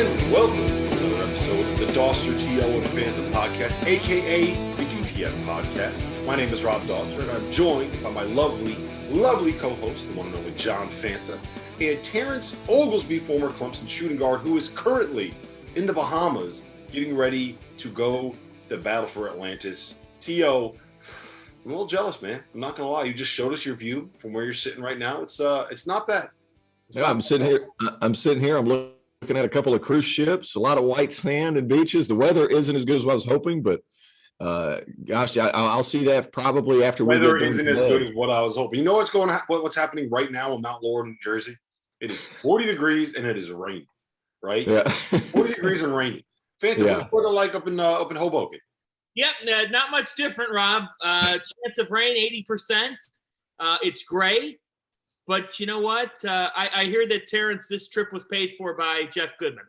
and welcome to another episode of the Dauster, TL, and Fanta podcast, aka the DTF podcast. My name is Rob Dauster, and I'm joined by my lovely co-host, the one and only John Fanta, and Terrence Oglesby, former Clemson shooting guard, who is currently in the Bahamas, getting ready to go to the battle for Atlantis. T.O., I'm a little jealous, man. I'm not gonna lie. You just showed us your view from where you're sitting right now. It's not bad. I'm sitting here. I'm looking at a couple of cruise ships, a lot of white sand and beaches. The weather isn't as good as I was hoping, but gosh, I'll see that probably after we get done. Weather isn't as good as what I was hoping. You know what's happening right now in Mount Laurel, New Jersey? It is 40 degrees and it is raining, right? Yeah. 40 degrees and raining. Fanta, Yeah. what's it like up in Hoboken? Yep, not much different, Rob. Chance of rain, 80%. It's gray. But you know what? I hear that, Terrence, this trip was paid for by Jeff Goodman.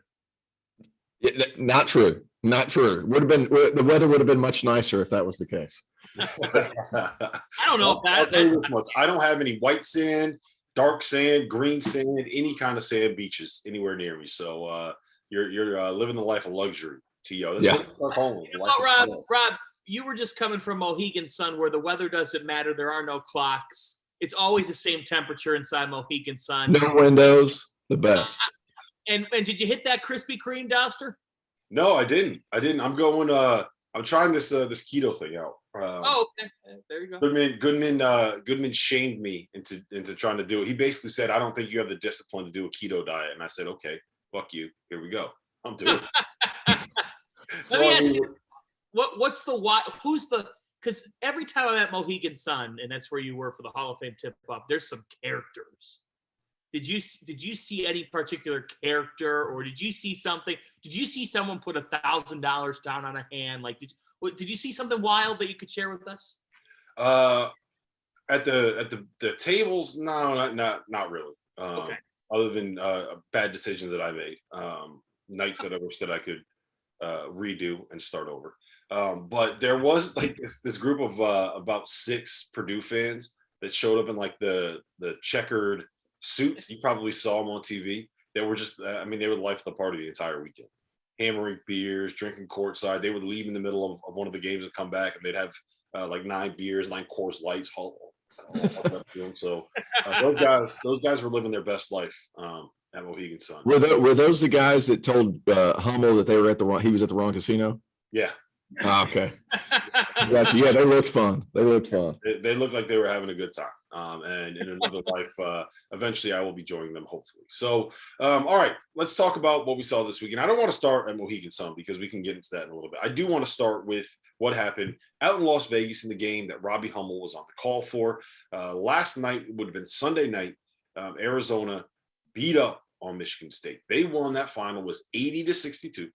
Not true. The weather would have been much nicer if that was the case. I don't know if I'll tell you this much. I don't have any white sand, dark sand, green sand, any kind of sand beaches anywhere near me. So you're living the life of luxury, T.O. That's what I'm calling it. You know, Rob, you were just coming from Mohegan Sun, where the weather doesn't matter. There are no clocks. It's always the same temperature inside Mohegan Sun. No windows, the best. And did you hit that Krispy Kreme, Dauster? No, I didn't. I'm going. I'm trying this keto thing out. Okay. There you go. Goodman shamed me into trying to do it. He basically said, "I don't think you have the discipline to do a keto diet," and I said, "Okay, fuck you. Here we go. I'm doing it." Let me ask you, what's the why? Who's the? Because every time I'm at Mohegan Sun, and that's where you were for the Hall of Fame tip-off, there's some characters. Did you see any particular character, or did you see something? Did you see someone put $1,000 down on a hand? Like, did you see something wild that you could share with us? At the tables, no, not really. Okay. Other than bad decisions that I made, nights that I wish that I could redo and start over. But there was like this group of about 6 Purdue fans that showed up in like the checkered suits. You probably saw them on TV. They were just, they were the life of the party the entire weekend. Hammering beers, drinking courtside. They would leave in the middle of one of the games and come back, and they'd have like 9 beers, 9 Coors Lights. So those guys were living their best life at Mohegan Sun. Were those the guys that told Hummel that he was at the wrong casino? Yeah. Oh, okay. Gotcha. Yeah, they looked fun. They looked like they were having a good time. And in another life, eventually I will be joining them, hopefully. So, all right, let's talk about what we saw this weekend. I don't want to start at Mohegan Sun because we can get into that in a little bit. I do want to start with what happened out in Las Vegas in the game that Robbie Hummel was on the call for. Last night would have been Sunday night. Arizona beat up on Michigan State. They won. That final was 80-62.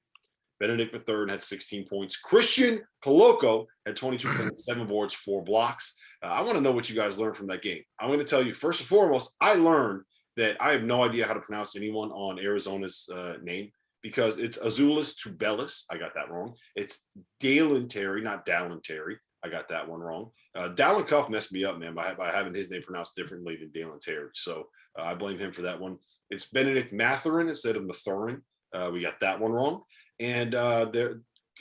Benedict III had 16 points. Christian Coloco had 22 points, 7 boards, 4 blocks. I want to know what you guys learned from that game. I'm going to tell you, first and foremost, I learned that I have no idea how to pronounce anyone on Arizona's name because it's Azulis Tubelis. I got that wrong. It's Dalen Terry, not Dallin Terry. I got that one wrong. Dallin Cuff messed me up, man, by having his name pronounced differently than Dalen Terry. So I blame him for that one. It's Benedict Mathurin instead of Mathurin. We got that one wrong. And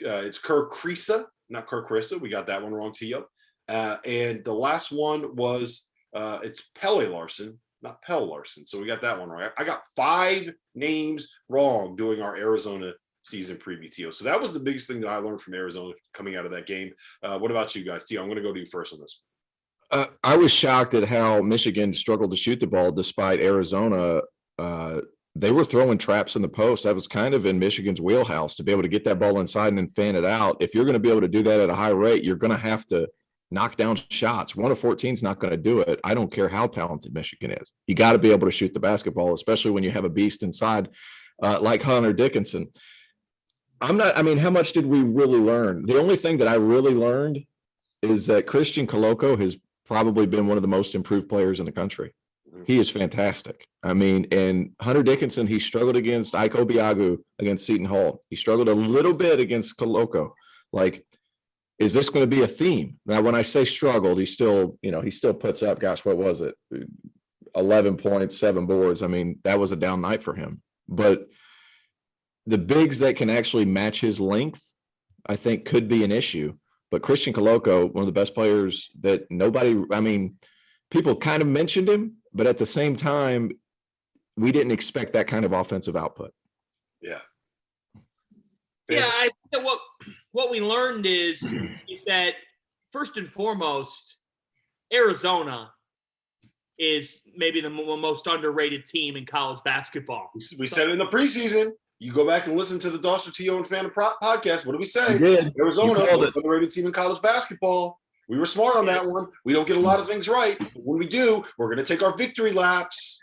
it's Kerr Krisa, not Kerr Krisa. We got that one wrong, T.O. And the last one was it's Pele Larson, not Pell Larson. So we got that one right. I got 5 names wrong doing our Arizona season preview, T.O. So that was the biggest thing that I learned from Arizona coming out of that game. What about you guys? T.O., I'm going to go to you first on this. I was shocked at how Michigan struggled to shoot the ball despite Arizona. They were throwing traps in the post. That was kind of in Michigan's wheelhouse to be able to get that ball inside and then fan it out. If you're going to be able to do that at a high rate, you're going to have to knock down shots. 1 of 14 is not going to do it. I don't care how talented Michigan is. You got to be able to shoot the basketball, especially when you have a beast inside like Hunter Dickinson. How much did we really learn? The only thing that I really learned is that Christian Coloco has probably been one of the most improved players in the country. He is fantastic. And Hunter Dickinson, he struggled against Ike Obiagu against Seton Hall. He struggled a little bit against Coloco. Like, is this going to be a theme? Now, when I say struggled, he still puts up, gosh, what was it? 11 points, 7 boards. That was a down night for him. But the bigs that can actually match his length, I think could be an issue. But Christian Coloco, one of the best players that people kind of mentioned him, but at the same time, we didn't expect that kind of offensive output. Yeah. Yeah, I think that what we learned is that first and foremost, Arizona is maybe the most underrated team in college basketball. We said it in the preseason. You go back and listen to the Dauster, T.O. and Fanta podcast. What do we say? Arizona, underrated team in college basketball. We were smart on that one. We don't get a lot of things right. But when we do, we're going to take our victory laps.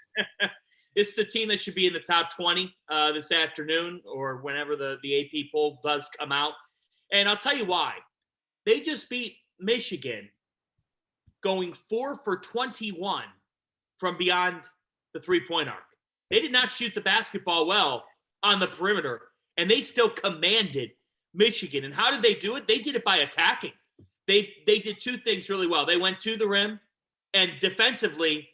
It's the team that should be in the top 20 this afternoon or whenever the AP poll does come out. And I'll tell you why. They just beat Michigan going 4 for 21 from beyond the three-point arc. They did not shoot the basketball well on the perimeter, and they still commanded Michigan. And how did they do it? They did it by attacking. They did two things really well. They went to the rim, and defensively,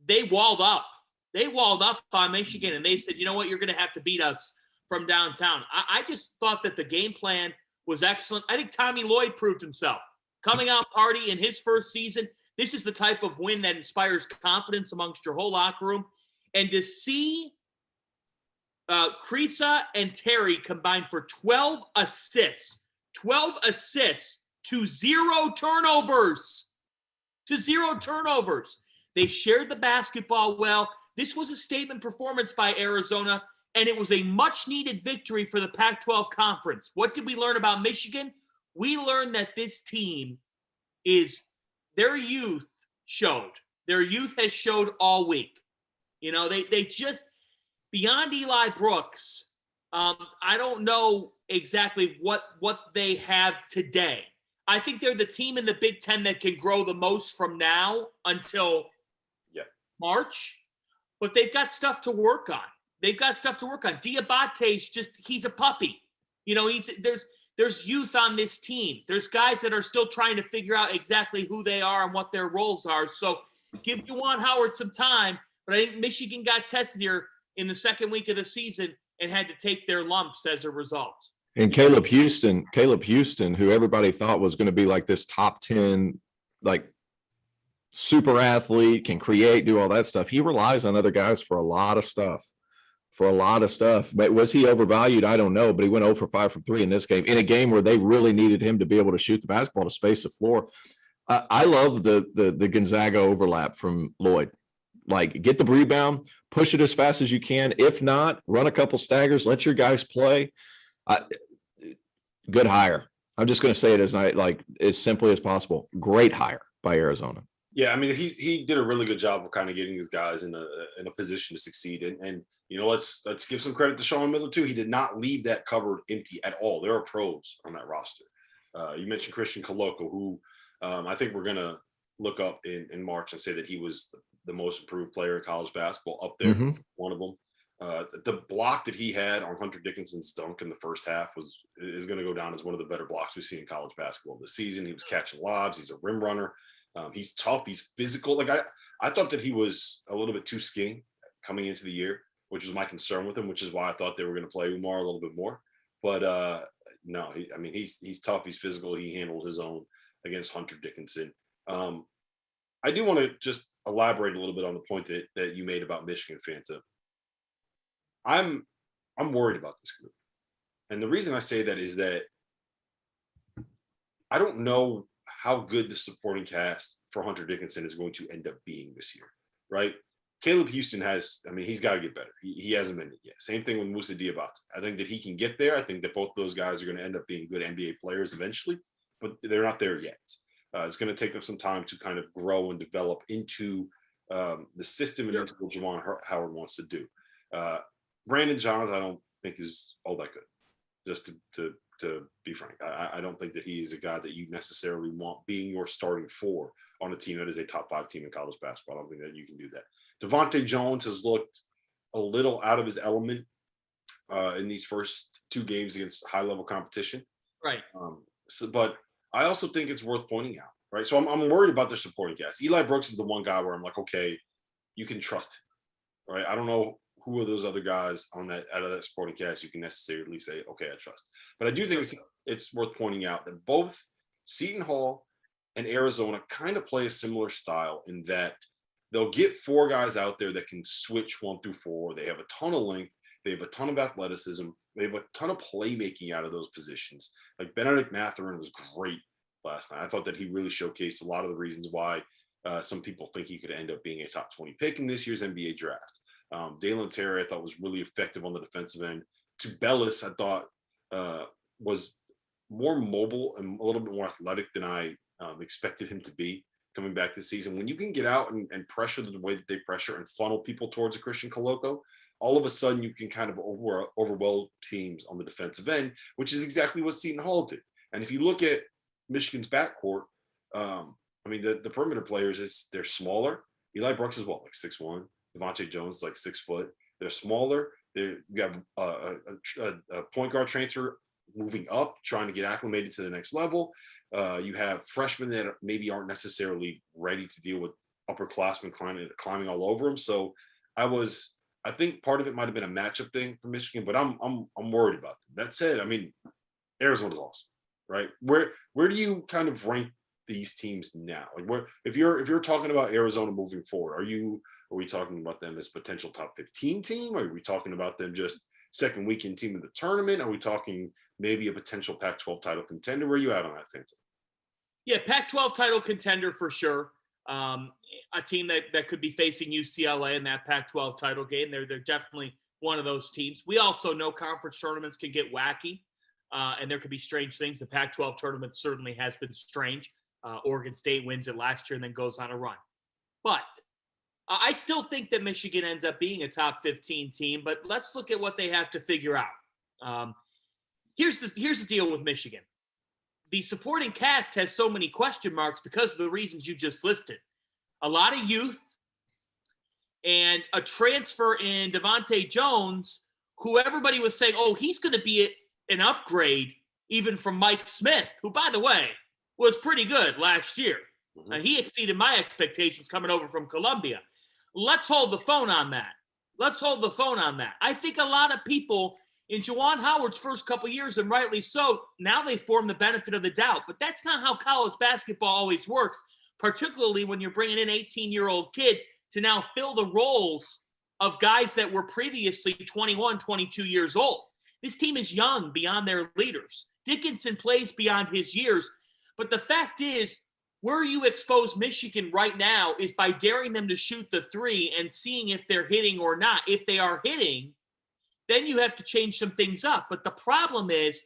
they walled up. They walled up on Michigan, and they said, you know what, you're going to have to beat us from downtown. I just thought that the game plan was excellent. I think Tommy Lloyd proved himself. Coming out party in his first season, this is the type of win that inspires confidence amongst your whole locker room. And to see Krisa and Terry combined for 12 assists to 0 turnovers. They shared the basketball well. This was a statement performance by Arizona, and it was a much-needed victory for the Pac-12 conference. What did we learn about Michigan? We learned that this team is their youth showed. Their youth has showed all week. You know, they just beyond Eli Brooks. I don't know exactly what they have today. I think they're the team in the Big Ten that can grow the most from now until March. But they've got stuff to work on. Diabate's he's a puppy. You know, there's youth on this team. There's guys that are still trying to figure out exactly who they are and what their roles are. So give Juwan Howard some time. But I think Michigan got tested here in the second week of the season and had to take their lumps as a result. And Caleb Houston, who everybody thought was going to be like this top 10, like super athlete, can create, do all that stuff. He relies on other guys for a lot of stuff. But was he overvalued? I don't know. But he went 0 for 5 from 3 in this game, in a game where they really needed him to be able to shoot the basketball to space the floor. I love the Gonzaga overlap from Lloyd. Like, get the rebound, push it as fast as you can. If not, run a couple staggers, let your guys play. Good hire. I'm just going to say it as simply as possible. Great hire by Arizona. Yeah, I mean, he did a really good job of kind of getting his guys in a position to succeed. And you know, let's give some credit to Sean Miller too. He did not leave that cupboard empty at all. There are pros on that roster. You mentioned Christian Coloco, who I think we're gonna look up in March and say that he was the most improved player in college basketball, up there, one of them. The block that he had on Hunter Dickinson's dunk in the first half is going to go down as one of the better blocks we see in college basketball this season. He was catching lobs. He's a rim runner. He's tough. He's physical. Like I thought that he was a little bit too skinny coming into the year, which was my concern with him, which is why I thought they were going to play Umar a little bit more. But no, he's tough. He's physical. He handled his own against Hunter Dickinson. I do want to just elaborate a little bit on the point that you made about Michigan, Fanta. I'm worried about this group. And the reason I say that is that I don't know how good the supporting cast for Hunter Dickinson is going to end up being this year, right? Caleb Houston he's got to get better. He hasn't been it yet. Same thing with Moussa Diabate. I think that he can get there. I think that both those guys are going to end up being good NBA players eventually, but they're not there yet. It's going to take them some time to kind of grow and develop into the system and into what Juwan Howard wants to do. Brandon Johns, I don't think is all that good, just to be frank. I don't think that he is a guy that you necessarily want being your starting four on a team that is a top 5 team in college basketball. I don't think that you can do that. Devontae Jones has looked a little out of his element in these first 2 games against high-level competition. Right. But I also think it's worth pointing out, right? So I'm worried about their supporting cast. Eli Brooks is the one guy where I'm like, okay, you can trust him, right? I don't know who are those other guys on that out of that supporting cast you can necessarily say, okay, I trust. But I do think it's worth pointing out that both Seton Hall and Arizona kind of play a similar style in that they'll get 4 guys out there that can switch 1 through 4. They have a ton of length. They have a ton of athleticism. They have a ton of playmaking out of those positions. Like Benedict Mathurin was great last night. I thought that he really showcased a lot of the reasons why some people think he could end up being a top 20 pick in this year's NBA draft. Dalen Terry, I thought, was really effective on the defensive end. Tubelis, I thought, was more mobile and a little bit more athletic than I expected him to be coming back this season. When you can get out and pressure the way that they pressure and funnel people towards a Christian Koloko, all of a sudden you can kind of overwhelm teams on the defensive end, which is exactly what Seton Hall did. And if you look at Michigan's backcourt, I mean, the perimeter players, they're smaller. Eli Brooks is what, like 6'1"? Devontae Jones is like 6 foot. They're smaller. You have a point guard transfer moving up, trying to get acclimated to the next level. You have freshmen that maybe aren't necessarily ready to deal with upperclassmen climbing all over them. So I think part of it might have been a matchup thing for Michigan, but I'm worried about them. That said, I mean, Arizona's awesome, right? Where do you kind of rank these teams now? Like, if you're talking about Arizona moving forward, are we talking about them as potential top 15 team? Are we talking about them just second weekend team in the tournament? Are we talking maybe a potential Pac-12 title contender? Where are you at on that, Fanta? Yeah, Pac-12 title contender for sure. A team that could be facing UCLA in that Pac-12 title game. They're definitely one of those teams. We also know conference tournaments can get wacky, and there could be strange things. The Pac-12 tournament certainly has been strange. Oregon State wins it last year and then goes on a run. But I still think that Michigan ends up being a top 15 team, but let's look at what they have to figure out. Here's the deal with Michigan. The supporting cast has so many question marks because of the reasons you just listed. A lot of youth and a transfer in Devontae Jones, who everybody was saying, oh, he's going to be an upgrade even from Mike Smith, who, by the way, was pretty good last year. Mm-hmm. He exceeded my expectations coming over from Columbia. Let's hold the phone on that. I think a lot of people in Juwan Howard's first couple years, and rightly so, now they form the benefit of the doubt. But that's not how college basketball always works, particularly when you're bringing in 18-year-old kids to now fill the roles of guys that were previously 21, 22 years old. This team is young beyond their leaders. Dickinson plays beyond his years. But the fact is, where you expose Michigan right now is by daring them to shoot the 3 and seeing if they're hitting or not. If they are hitting, then you have to change some things up. But the problem is,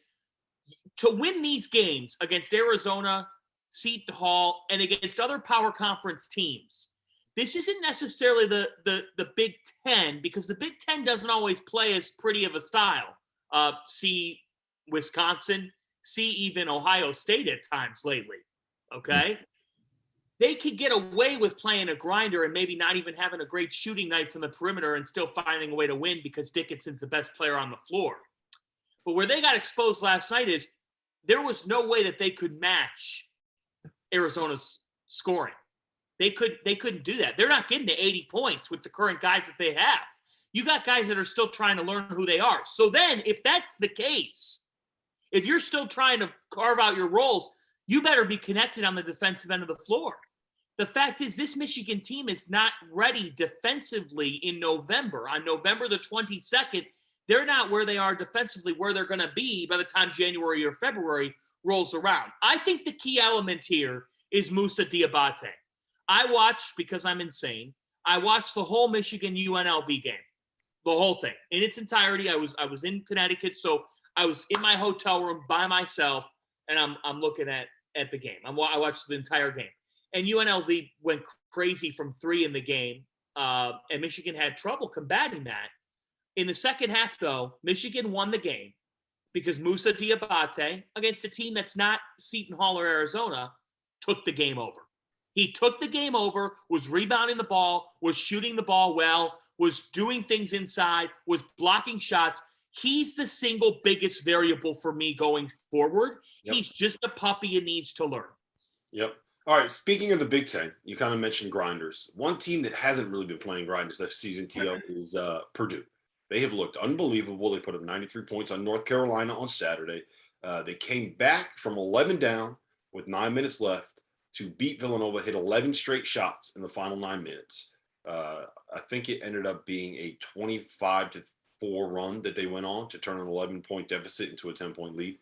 to win these games against Arizona, Seton Hall, and against other power conference teams, this isn't necessarily the Big Ten, because the Big Ten doesn't always play as pretty of a style. See Wisconsin, see even Ohio State at times lately, okay? They could get away with playing a grinder and maybe not even having a great shooting night from the perimeter and still finding a way to win because Dickinson's the best player on the floor. But where they got exposed last night is there was no way that they could match Arizona's scoring. They couldn't do that. They're not getting to 80 points with the current guys that they have. You got guys that are still trying to learn who they are. So then, if that's the case, if you're still trying to carve out your roles, you better be connected on the defensive end of the floor. The fact is, this Michigan team is not ready defensively in November. On November the 22nd, they're not where they are defensively, where they're going to be by the time January or February rolls around. I think the key element here is Moussa Diabate. I watched, because I'm insane, I watched the whole Michigan UNLV game, the whole thing in its entirety. I was in Connecticut, so I was in my hotel room by myself, and I'm looking at the game. I watched the entire game, and UNLV went crazy from 3 in the game, and Michigan had trouble combating that. In the second half, though, Michigan won the game because Moussa Diabate, against a team that's not Seton Hall or Arizona, took the game over. He took the game over, was rebounding the ball, was shooting the ball well, was doing things inside, was blocking shots. He's the single biggest variable for me going forward. Yep. He's just a puppy and needs to learn. Yep. All right. Speaking of the Big Ten, you kind of mentioned grinders. One team that hasn't really been playing grinders this season, TL, is Purdue. They have looked unbelievable. They put up 93 points on North Carolina on Saturday. They came back from 11 down with 9 minutes left to beat Villanova, hit 11 straight shots in the final 9 minutes. I think it ended up being a 25-4 run that they went on to turn an 11-point deficit into a 10-point lead.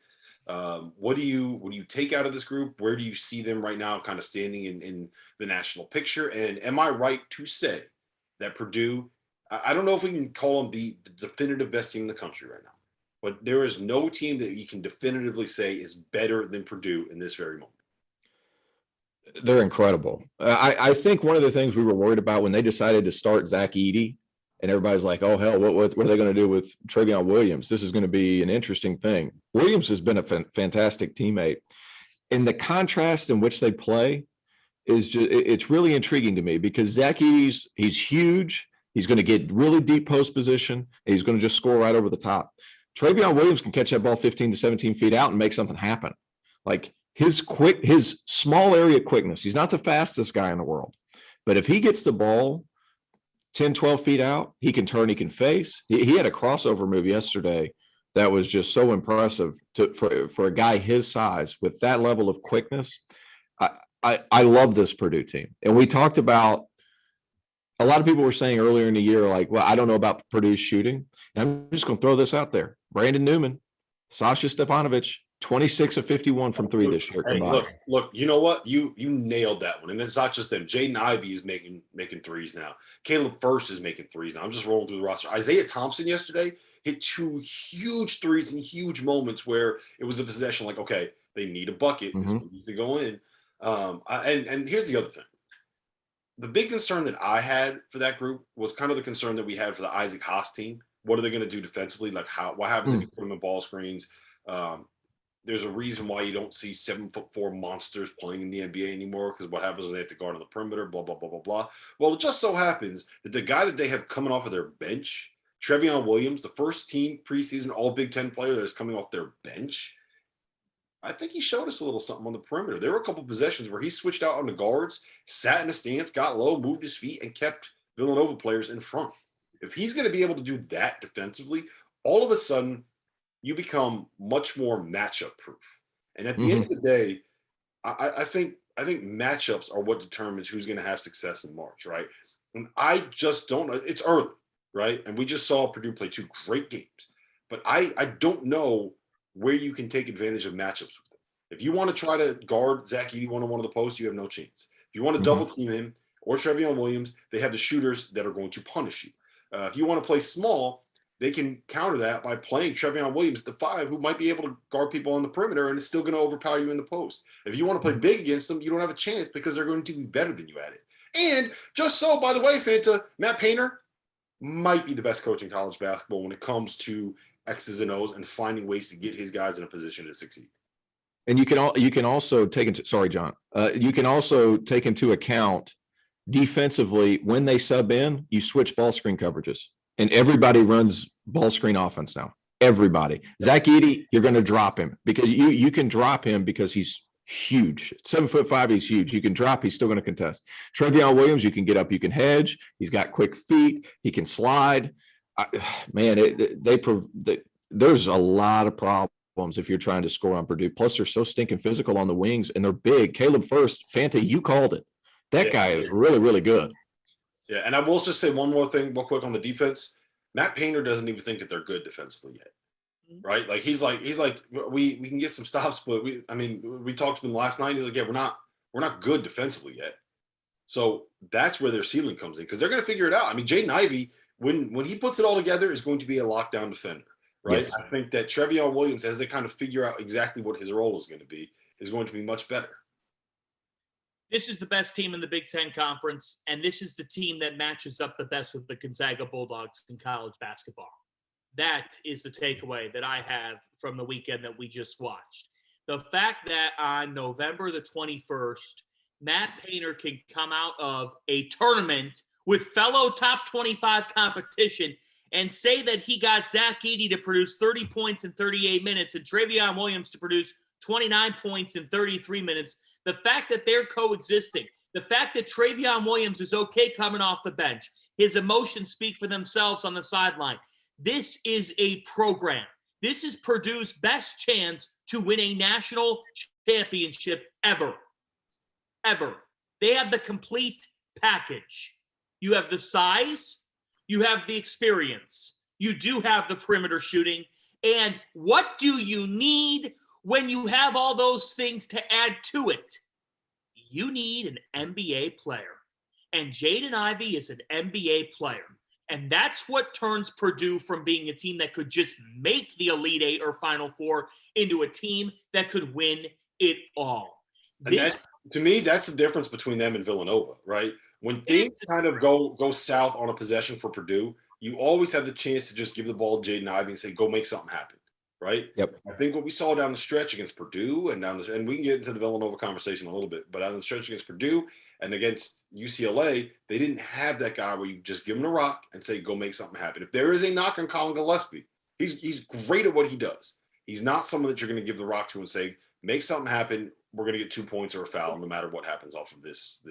What do you take out of this group? Where do you see them right now kind of standing in the national picture? And am I right to say that Purdue, I don't know if we can call them the definitive best team in the country right now, but there is no team that you can definitively say is better than Purdue in this very moment. They're incredible. I think one of the things we were worried about when they decided to start Zach Edey, and everybody's like, oh, hell, what are they going to do with Trevion Williams? This is going to be an interesting thing. Williams has been a fantastic teammate. And the contrast in which they play is just, it's really intriguing to me because Zach Edey's, he's huge. He's going to get really deep post position. And he's going to just score right over the top. Trevion Williams can catch that ball 15 to 17 feet out and make something happen. Like his small area quickness. He's not the fastest guy in the world, but if he gets the ball 10, 12 feet out, he can turn, he can face. He had a crossover move yesterday that was just so impressive for a guy his size with that level of quickness. I love this Purdue team. And we talked about, a lot of people were saying earlier in the year, like, well, I don't know about Purdue's shooting. And I'm just going to throw this out there. Brandon Newman, Sasha Stefanovic, 26 of 51 from three this year. Hey, look, you know what? You nailed that one. And it's not just them. Jaden Ivey is making threes now. Caleb First is making threes now. I'm just rolling through the roster. Isaiah Thompson yesterday hit 2 huge threes in huge moments where it was a possession like, okay, they need a bucket. This needs to go in. And here's the other thing. The big concern that I had for that group was kind of the concern that we had for the Isaac Haas team. What are they going to do defensively? Like what happens if you put them in ball screens? There's a reason why you don't see 7'4" monsters playing in the NBA anymore, because what happens when they have to guard on the perimeter, blah, blah, blah, blah, blah. Well, it just so happens that the guy that they have coming off of their bench, Trevion Williams, the first team preseason all Big Ten player that is coming off their bench, I think he showed us a little something on the perimeter. There were a couple possessions where he switched out on the guards, sat in the stance, got low, moved his feet, and kept Villanova players in front. If he's going to be able to do that defensively, all of a sudden you become much more matchup proof. And at the end of the day, I think matchups are what determines who's going to have success in March, right? And I just don't know. It's early, right? And we just saw Purdue play 2 great games. But I don't know where you can take advantage of matchups with them. If you want to try to guard Zach Edey one-on-one of the post, you have no chance. If you want to double team him or Trevion Williams, they have the shooters that are going to punish you. If you want to play small, they can counter that by playing Trevion Williams, the 5, who might be able to guard people on the perimeter and is still going to overpower you in the post. If you want to play big against them, you don't have a chance because they're going to be better than you at it. And just so, by the way, Fanta, Matt Painter might be the best coach in college basketball when it comes to X's and O's and finding ways to get his guys in a position to succeed. And you can also take into, sorry, John, you can also take into account defensively when they sub in, you switch ball screen coverages. And everybody runs ball screen offense now. Everybody. Zach Edey, you're going to drop him because you can drop him because he's huge. 7'5", he's huge. You can drop, he's still going to contest. Trevion Williams, you can get up, you can hedge. He's got quick feet. He can slide. There's a lot of problems if you're trying to score on Purdue. Plus, they're so stinking physical on the wings, and they're big. Caleb First, Fanta, you called it. That guy is really, really good. Yeah, and I will just say one more thing real quick on the defense. Matt Painter doesn't even think that they're good defensively yet, right? Like he's like we can get some stops, but we talked to him last night. He's like, yeah, we're not good defensively yet. So that's where their ceiling comes in because they're going to figure it out. I mean, Jaden Ivey, when he puts it all together, is going to be a lockdown defender, right? Yes. I think that Trevion Williams, as they kind of figure out exactly what his role is going to be much better. This is the best team in the Big Ten Conference, and this is the team that matches up the best with the Gonzaga Bulldogs in college basketball. That is the takeaway that I have from the weekend that we just watched. The fact that on November the 21st, Matt Painter can come out of a tournament with fellow top 25 competition and say that he got Zach Edey to produce 30 points in 38 minutes and Trevion Williams to produce 29 points in 33 minutes. The fact that they're coexisting, the fact that Trevion Williams is okay coming off the bench, his emotions speak for themselves on the sideline. This is a program. This is Purdue's best chance to win a national championship ever. Ever. They have the complete package. You have the size, you have the experience, you do have the perimeter shooting. And what do you need when you have all those things to add to it? You need an NBA player. And Jaden Ivey is an NBA player. And that's what turns Purdue from being a team that could just make the Elite Eight or Final Four into a team that could win it all. To me, that's the difference between them and Villanova, right? When things kind of go south on a possession for Purdue, you always have the chance to just give the ball to Jaden Ivey and say, go make something happen, right? Yep. I think what we saw down the stretch against Purdue and we can get into the Villanova conversation a little bit, but down the stretch against Purdue and against UCLA, they didn't have that guy where you just give him a rock and say, go make something happen. If there is a knock on Colin Gillespie, he's great at what he does. He's not someone that you're going to give the rock to and say, make something happen. We're going to get 2 points or a foul no matter what happens off of this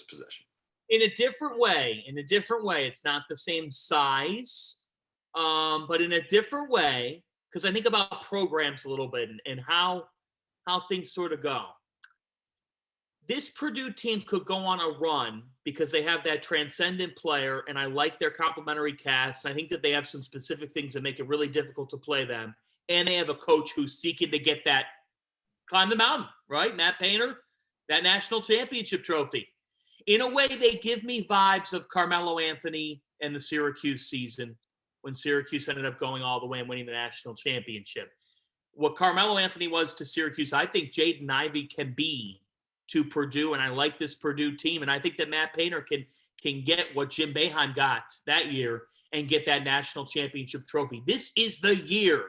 possession. In a different way, it's not the same size, but in a different way, because I think about programs a little bit and how things sort of go. This Purdue team could go on a run because they have that transcendent player, and I like their complementary cast. And I think that they have some specific things that make it really difficult to play them. And they have a coach who's seeking to get that climb the mountain, right? Matt Painter, that national championship trophy. In a way, they give me vibes of Carmelo Anthony and the Syracuse season when Syracuse ended up going all the way and winning the national championship. What Carmelo Anthony was to Syracuse, I think Jaden Ivey can be to Purdue, and I like this Purdue team, and I think that Matt Painter can get what Jim Boeheim got that year and get that national championship trophy. This is the year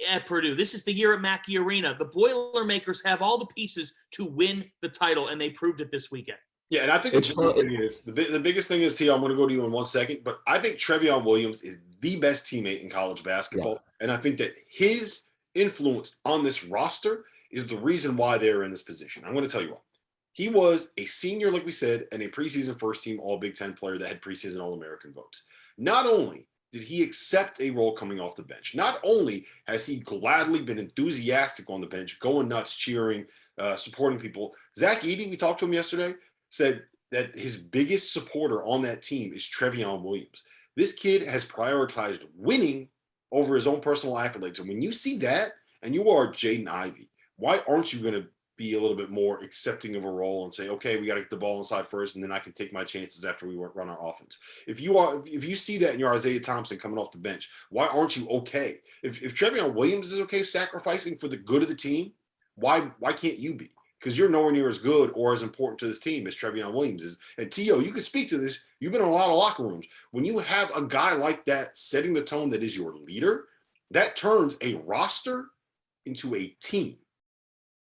at Purdue. This is the year at Mackey Arena. The Boilermakers have all the pieces to win the title, and they proved it this weekend. Yeah, and I think the biggest thing is, T, I'm going to go to you in 1 second, but I think Trevion Williams is the best teammate in college basketball, and I think that his influence on this roster is the reason why they're in this position. I'm going to tell you why. He was a senior, like we said, and a preseason first-team All-Big Ten player that had preseason All-American votes. Not only did he accept a role coming off the bench, not only has he gladly been enthusiastic on the bench, going nuts, cheering, supporting people. Zach Edey, we talked to him yesterday, said that his biggest supporter on that team is Trevion Williams. This kid has prioritized winning over his own personal accolades. And when you see that, and you are Jaden Ivey, why aren't you going to be a little bit more accepting of a role and say, okay, we got to get the ball inside first, and then I can take my chances after we run our offense. If you see that in your Isaiah Thompson coming off the bench, why aren't you okay? If Trevion Williams is okay sacrificing for the good of the team, why can't you be? Because you're nowhere near as good or as important to this team as Trevion Williams is. And T.O., you can speak to this. You've been in a lot of locker rooms. When you have a guy like that setting the tone that is your leader, that turns a roster into a team.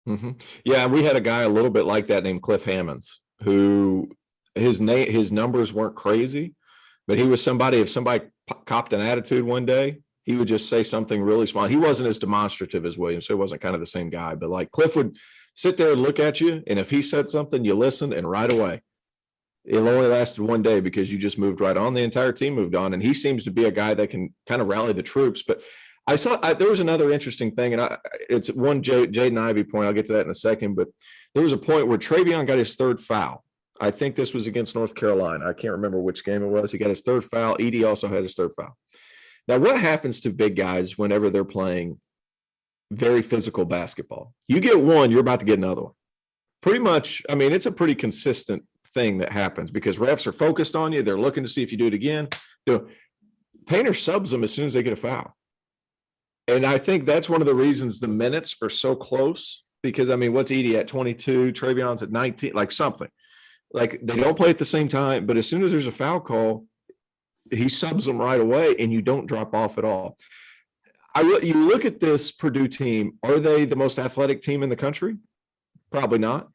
Mm-hmm. Yeah, we had a guy a little bit like that named Cliff Hammonds, who his numbers weren't crazy, but he was somebody, if somebody copped an attitude one day, he would just say something really smart. He wasn't as demonstrative as Williams, so he wasn't kind of the same guy, but like Cliff would sit there and look at you, and if he said something, you listened, and right away. It only lasted one day because you just moved right on. The entire team moved on, and he seems to be a guy that can kind of rally the troops. But I saw there was another interesting thing, and it's one Jaden Ivey point. I'll get to that in a second, but there was a point where Trevion got his third foul. I think this was against North Carolina. I can't remember which game it was. He got his third foul. Edey also had his third foul. Now, what happens to big guys whenever they're playing very physical basketball? You get one, you're about to get another one. Pretty much, I mean, it's a pretty consistent thing that happens because refs are focused on you. They're looking to see if you do it again. Painter subs them as soon as they get a foul. And I think that's one of the reasons the minutes are so close because, I mean, what's Edey at 22? Trevion's at 19, like something. Like they don't play at the same time, but as soon as there's a foul call, he subs them right away and you don't drop off at all. You look at this Purdue team, are they the most athletic team in the country? Probably not.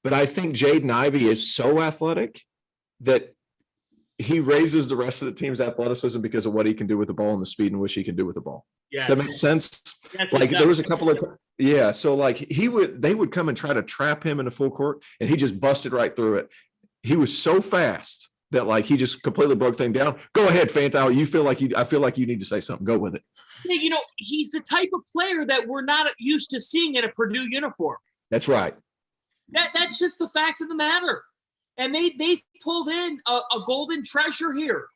But I think Jaden Ivey is so athletic that he raises the rest of the team's athleticism because of what he can do with the ball and the speed in which he can do with the ball. Yes. Does that make sense? That's like exactly. There was a couple of yeah. So like they would come and try to trap him in the full court and he just busted right through it. He was so fast that like he just completely broke things down. Go ahead, Fanta. I feel like you need to say something. Go with it. Yeah, he's the type of player that we're not used to seeing in a Purdue uniform. That's right. That's just the fact of the matter. And they pulled in a golden treasure here.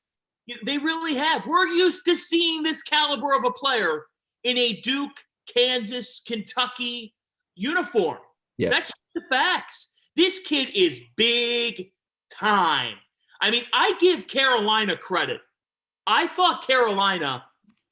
They really have. We're used to seeing this caliber of a player in a Duke, Kansas, Kentucky uniform. Yes. That's the facts. This kid is big time. I mean, I give Carolina credit. I thought Carolina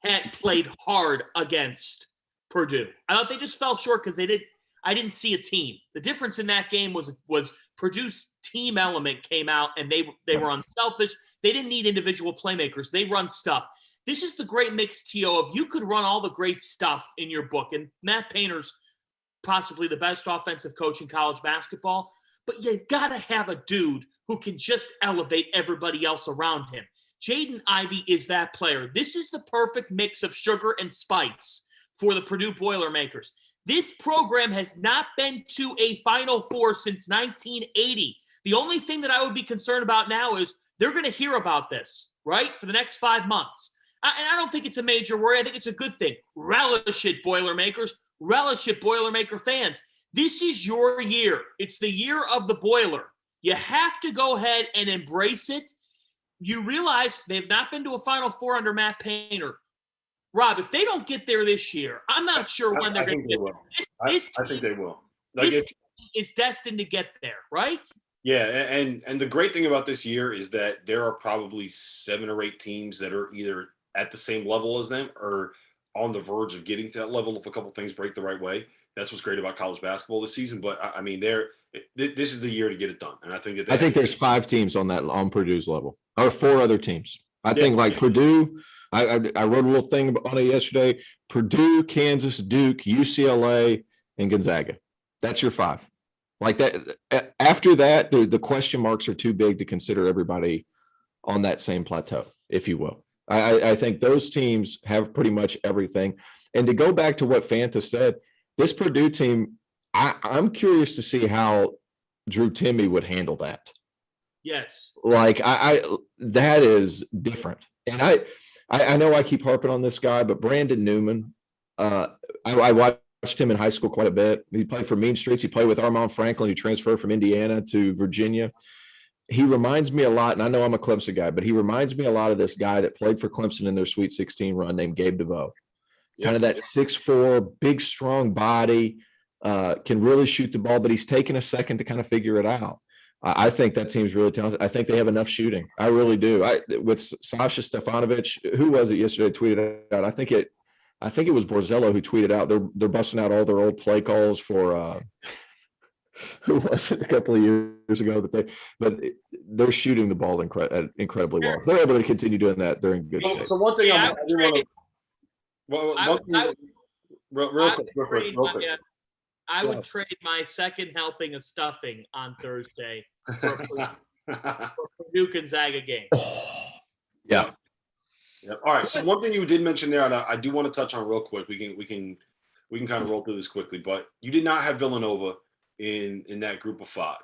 had played hard against Purdue. I thought they just fell short because I didn't see a team. The difference in that game was Purdue's team element came out and they were unselfish. They didn't need individual playmakers. They run stuff. This is the great mix, T.O. of you could run all the great stuff in your book. And Matt Painter's possibly the best offensive coach in college basketball. But you got to have a dude who can just elevate everybody else around him. Jaden Ivey is that player. This is the perfect mix of sugar and spice for the Purdue Boilermakers. This program has not been to a Final Four since 1980. The only thing that I would be concerned about now is they're going to hear about this, right, for the next 5 months. And I don't think it's a major worry. I think it's a good thing. Relish it, Boilermakers. Relish it, Boilermaker fans. This is your year. It's the year of the Boiler. You have to go ahead and embrace it. You realize they've not been to a Final Four under Matt Painter. Rob, if they don't get there this year, I'm not sure when they're going to get there. I think they will. This team is destined to get there, right? Yeah, and the great thing about this year is that there are probably 7 or 8 teams that are either at the same level as them or on the verge of getting to that level if a couple things break the right way. That's what's great about college basketball this season. But I mean, this is the year to get it done, and I think there's 5 teams on Purdue's level, or 4 other teams. I think like Purdue. I wrote a little thing on it yesterday. Purdue, Kansas, Duke, UCLA, and Gonzaga. That's your 5. Like that. After that, the question marks are too big to consider everybody on that same plateau, if you will. I think those teams have pretty much everything. And to go back to what Fanta said, this Purdue team, I'm curious to see how Drew Timme would handle that. Yes. Like that is different. And I know I keep harping on this guy, but Brandon Newman, I watched him in high school quite a bit. He played for Mean Streets. He played with Armand Franklin, who transferred from Indiana to Virginia. He reminds me a lot, and I know I'm a Clemson guy, but he reminds me a lot of this guy that played for Clemson in their Sweet 16 run named Gabe DeVoe. Kind of that 6'4", big, strong body, can really shoot the ball, but he's taken a second to kind of figure it out. I think that team's really talented. I think they have enough shooting. I really do. With Sasha Stefanovic, who was it yesterday? Tweeted out. I think it was Borzello who tweeted out. They're busting out all their old play calls for who was it a couple of years ago but they're shooting the ball incredibly well. If they're able to continue doing that, they're in good shape. So one thing real quick. I would trade my second helping of stuffing on Thursday for Purdue Gonzaga game. Yeah. All right. So one thing you did mention there, and I do want to touch on real quick. We can kind of roll through this quickly, but you did not have Villanova in that group of 5.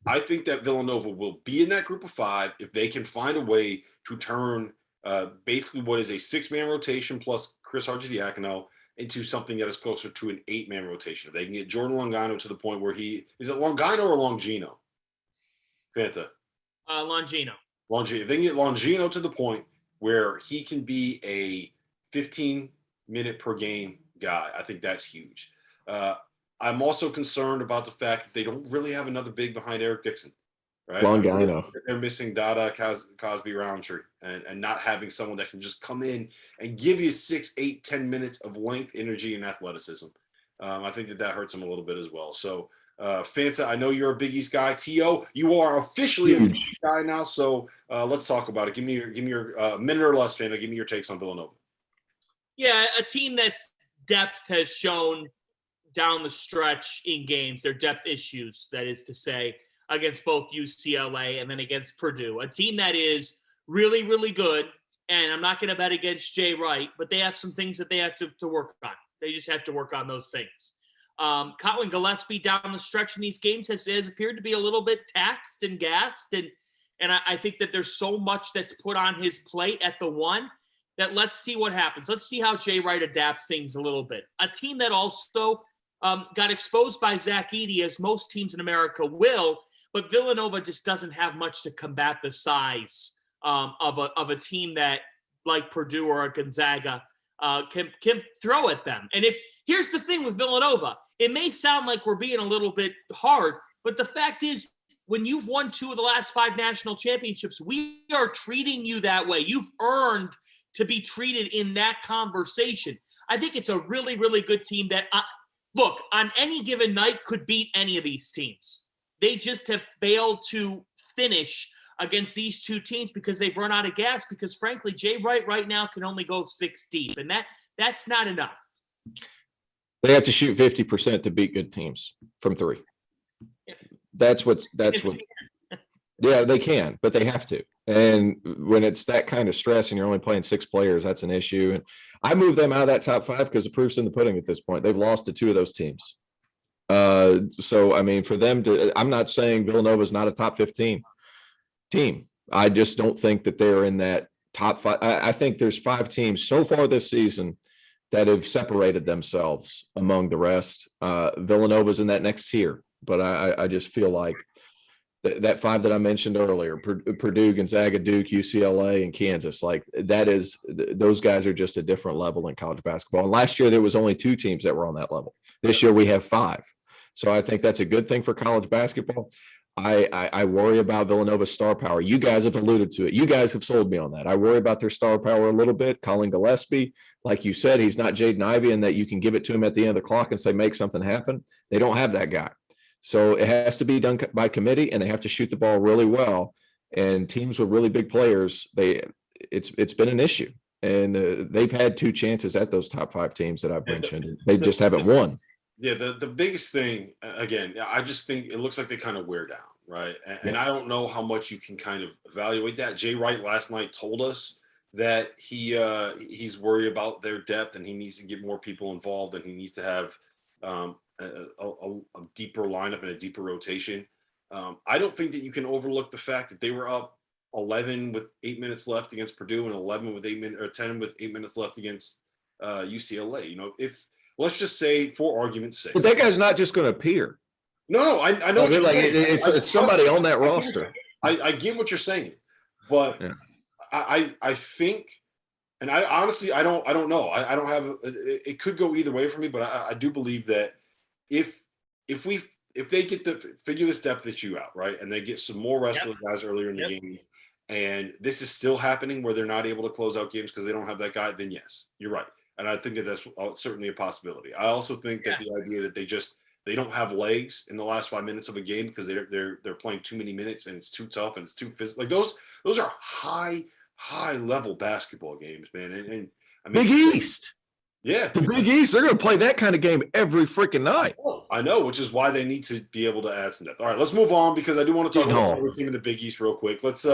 I think that Villanova will be in that group of 5 if they can find a way to turn basically what is a 6-man rotation plus Chris Arcidiacono into something that is closer to an 8-man rotation. If they can get Jordan Longino to the point where is it Longino or Longino? Fanta. Longino. If they can get Longino to the point where he can be a 15-minute per game guy, I think that's huge. I'm also concerned about the fact that they don't really have another big behind Eric Dixon. Right? Longino. They're missing Dada, Cosby, Roundtree, and not having someone that can just come in and give you 6, 8, 10 minutes of length, energy, and athleticism. I think that hurts them a little bit as well. So, Fanta, I know you're a Big East guy. T.O., you are officially a Big East guy now. So let's talk about it. Give me your minute or less, Fanta. Give me your takes on Villanova. Yeah, a team that's depth has shown down the stretch in games, their depth issues, that is to say, against both UCLA and then against Purdue. A team that is really, really good, and I'm not going to bet against Jay Wright, but they have some things that they have to work on. They just have to work on those things. Colin Gillespie down the stretch in these games has appeared to be a little bit taxed and gassed, and And I think that there's so much that's put on his plate at the 1 that let's see what happens. Let's see how Jay Wright adapts things a little bit. A team that also got exposed by Zach Edey, as most teams in America will, but Villanova just doesn't have much to combat the size of a team that, like Purdue or Gonzaga, can throw at them. And here's the thing with Villanova, it may sound like we're being a little bit hard, but the fact is, when you've won 2 of the last 5 national championships, we are treating you that way. You've earned to be treated in that conversation. I think it's a really, really good team that, look, on any given night could beat any of these teams. They just have failed to finish against these 2 teams because they've run out of gas, because frankly, Jay Wright right now can only go 6 deep, and that's not enough. They have to shoot 50% to beat good teams from 3. That's what, yeah, they can, but they have to. And when it's that kind of stress and you're only playing 6 players, that's an issue. And I moved them out of that top 5 because the proof's in the pudding at this point. They've lost to 2 of those teams. So, I mean, for them to, I'm not saying Villanova is not a top 15 team. I just don't think that they're in that top 5. I think there's 5 teams so far this season that have separated themselves among the rest. Villanova's in that next tier. But I just feel like that 5 that I mentioned earlier, Purdue, Gonzaga, Duke, UCLA, and Kansas, like those guys are just a different level in college basketball. And last year there was only 2 teams that were on that level. This year we have 5. So I think that's a good thing for college basketball. I worry about Villanova's star power. You guys have alluded to it. You guys have sold me on that. I worry about their star power a little bit. Colin Gillespie, like you said, he's not Jaden Ivey in that you can give it to him at the end of the clock and say, make something happen. They don't have that guy. So it has to be done by committee, and they have to shoot the ball really well. And teams with really big players, it's been an issue. And they've had 2 chances at those top 5 teams that I've mentioned. They just haven't won. Yeah, the biggest thing, again, I just think it looks like they kind of wear down, right? And I don't know how much you can kind of evaluate that. Jay Wright last night told us that he's worried about their depth and he needs to get more people involved and he needs to have a deeper lineup and a deeper rotation. I don't think that you can overlook the fact that they were up 11 with 8 minutes left against Purdue and 11 with 8 minutes or 10 with 8 minutes left against UCLA. You know, if let's just say, for argument's sake, but that guy's not just going to appear. No, I know. Like it's somebody on that roster. I get what you're saying, but yeah. I think. And I honestly, I don't know. I don't have. It could go either way for me, but I do believe that if they get to figure this depth issue out, right, and they get some more rest for the guys earlier in the game, and this is still happening where they're not able to close out games because they don't have that guy, then yes, you're right, and I think that that's certainly a possibility. I also think that the idea that they don't have legs in the last 5 minutes of a game because they're playing too many minutes and it's too tough and it's too physical. Like those are high level basketball games, man. And I mean, Big East. Yeah. The Big East, they're going to play that kind of game every freaking night. I know, which is why they need to be able to add some depth. All right, let's move on because I do want to talk about the team in the Big East real quick. Let's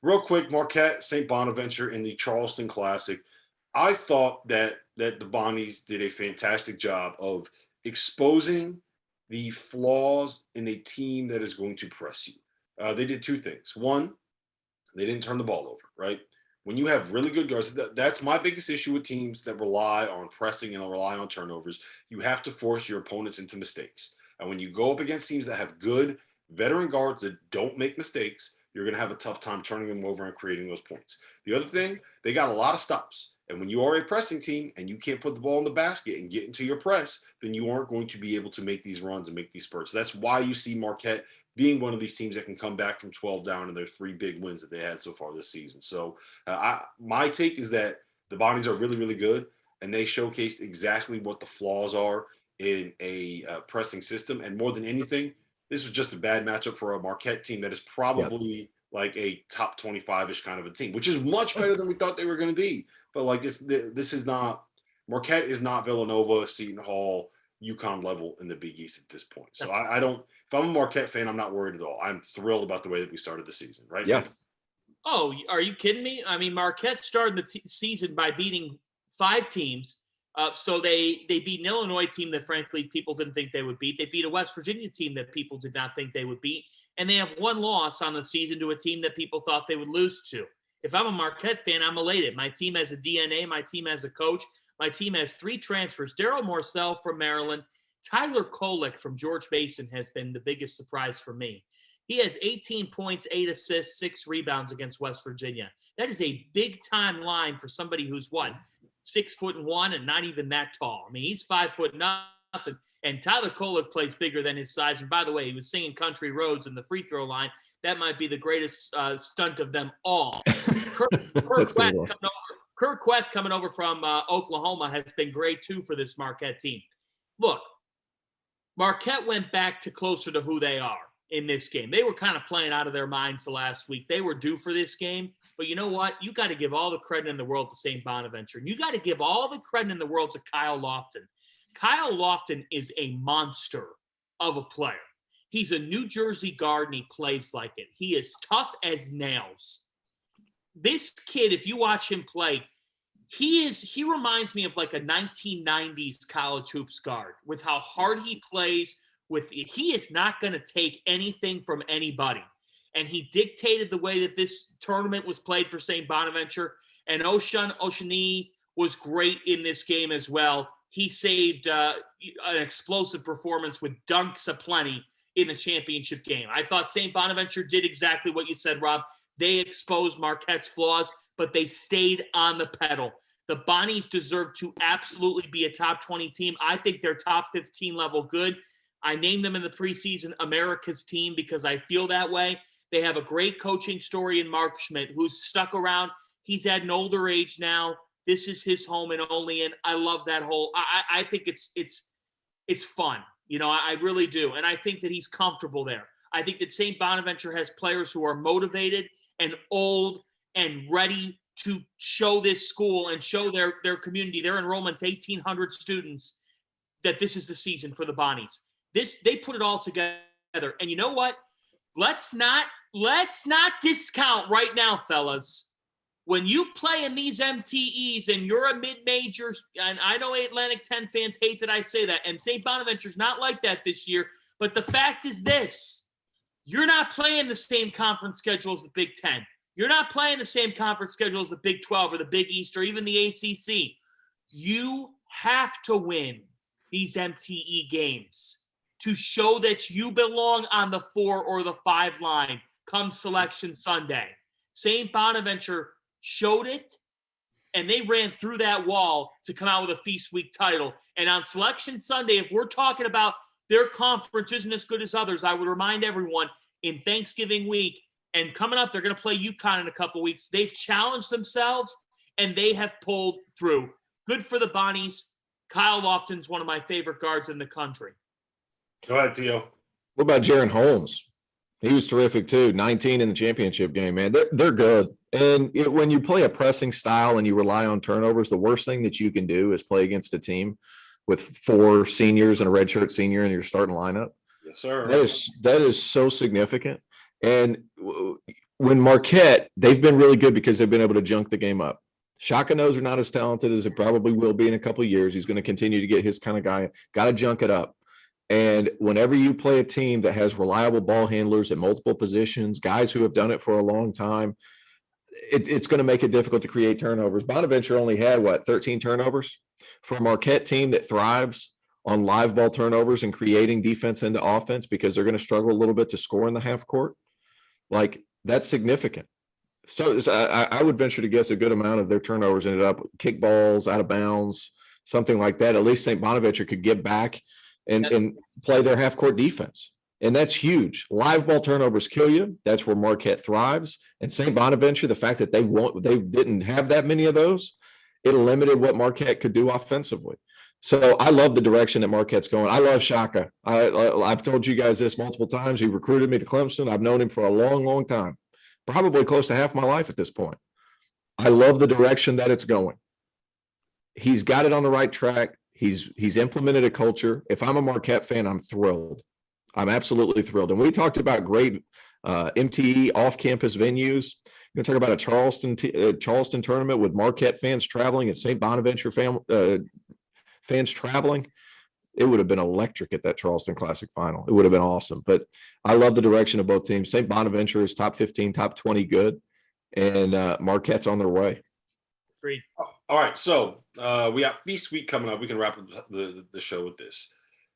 real quick, Marquette, St. Bonaventure in the Charleston Classic. I thought that the Bonnies did a fantastic job of exposing the flaws in a team that is going to press you. They did 2 things. One, they didn't turn the ball over, right? When you have really good guards, that's my biggest issue with teams that rely on pressing and rely on turnovers. You have to force your opponents into mistakes. And when you go up against teams that have good veteran guards that don't make mistakes, you're going to have a tough time turning them over and creating those points. The other thing, they got a lot of stops. And when you are a pressing team and you can't put the ball in the basket and get into your press, then you aren't going to be able to make these runs and make these spurts. That's why you see Marquette being one of these teams that can come back from 12 down in their 3 big wins that they had so far this season. So my take is that the Bonnies are really, really good, and they showcased exactly what the flaws are in a pressing system. And more than anything, this was just a bad matchup for a Marquette team that is probably like a top 25-ish kind of a team, which is much better than we thought they were going to be. But like this is not – Marquette is not Villanova, Seton Hall, UConn level in the Big East at this point. So I don't – if I'm a Marquette fan, I'm not worried at all. I'm thrilled about the way that we started the season, right? Yeah. Oh, are you kidding me? I mean, Marquette started the season by beating 5 teams. So they beat an Illinois team that, frankly, people didn't think they would beat. They beat a West Virginia team that people did not think they would beat. and they have one loss on the season to a team that people thought they would lose to. If I'm a Marquette fan, I'm elated. My team has a DNA. My team has a coach. My team has 3 transfers. Daryl Morcell from Maryland. Tyler Kolek from George Mason has been the biggest surprise for me. He has 18 points, 8 assists, 6 rebounds against West Virginia. That is a big-time line for somebody who's, 6'1" and not even that tall. I mean, he's 5 foot nothing. And Tyler Kolek plays bigger than his size. And by the way, he was singing Country Roads in the free throw line. That might be the greatest stunt of them all. Kirk Queth coming over from Oklahoma has been great, too, for this Marquette team. Look, Marquette went back to closer to who they are in this game. They were kind of playing out of their minds the last week. They were due for this game. But you know what? You got to give all the credit in the world to St. Bonaventure. And you got to give all the credit in the world to Kyle Lofton. Kyle Lofton is a monster of a player. He's a New Jersey guard, and he plays like it. He is tough as nails. This kid, if you watch him play, he reminds me of like a 1990s college hoops guard with how hard he plays. He is not going to take anything from anybody. And he dictated the way that this tournament was played for St. Bonaventure. And Oshani was great in this game as well. He saved an explosive performance with dunks aplenty in the championship game. I thought St. Bonaventure did exactly what you said, Rob. They exposed Marquette's flaws, but they stayed on the pedal. The Bonnies deserve to absolutely be a top 20 team. I think they're top 15 level good. I named them in the preseason America's team because I feel that way. They have a great coaching story in Mark Schmidt, who's stuck around. He's at an older age now. This is his home in Olean. I love that whole. I think it's fun. You know, I really do. And I think that he's comfortable there. I think that St. Bonaventure has players who are motivated and old and ready to show this school and show their community, their enrollment's 1,800 students, that this is the season for the Bonnies. They put it all together. And you know what? Let's not discount right now, fellas. When you play in these MTEs and you're a mid-major, and I know Atlantic 10 fans hate that I say that, and St. Bonaventure's not like that this year, but the fact is this: you're not playing the same conference schedule as the Big Ten. You're not playing the same conference schedule as the Big 12 or the Big East or even the ACC. You have to win these MTE games to show that you belong on the 4 or the 5 line come Selection Sunday. St. Bonaventure showed it, and they ran through that wall to come out with a Feast Week title. And on Selection Sunday, if we're talking about their conference isn't as good as others, I would remind everyone in Thanksgiving week and coming up, they're going to play UConn in a couple weeks. They've challenged themselves, and they have pulled through. Good for the Bonnies. Kyle Lofton's one of my favorite guards in the country. Go ahead, Theo. What about Jaron Holmes? He was terrific too. 19 in the championship game, man. They're good. And when you play a pressing style and you rely on turnovers, the worst thing that you can do is play against a team with 4 seniors and a redshirt senior in your starting lineup. Yes, sir. That is so significant. And when Marquette, they've been really good because they've been able to junk the game up. Shaka knows are not as talented as it probably will be in a couple of years. He's going to continue to get his kind of guy. Got to junk it up. And whenever you play a team that has reliable ball handlers at multiple positions, guys who have done it for a long time, it's going to make it difficult to create turnovers. Bonaventure only had, 13 turnovers? For a Marquette team that thrives on live ball turnovers and creating defense into offense because they're going to struggle a little bit to score in the half court, that's significant. So I would venture to guess a good amount of their turnovers ended up kickballs, out of bounds, something like that. At least St. Bonaventure could get back and play their half-court defense. And that's huge. Live ball turnovers kill you. That's where Marquette thrives. And St. Bonaventure, the fact that they didn't have that many of those, it limited what Marquette could do offensively. So I love the direction that Marquette's going. I love Shaka. I've told you guys this multiple times. He recruited me to Clemson. I've known him for a long, long time, probably close to half my life at this point. I love the direction that it's going. He's got it on the right track. He's implemented a culture. If I'm a Marquette fan, I'm thrilled. I'm absolutely thrilled. And we talked about great MTE off-campus venues. You're going to talk about a Charleston tournament with Marquette fans traveling and St. Bonaventure fans traveling. it would have been electric at that Charleston Classic final. It would have been awesome. But I love the direction of both teams. St. Bonaventure is top 15, top 20 good, and Marquette's on their way. Great. All right, so we got Feast Week coming up. We can wrap up the show with this.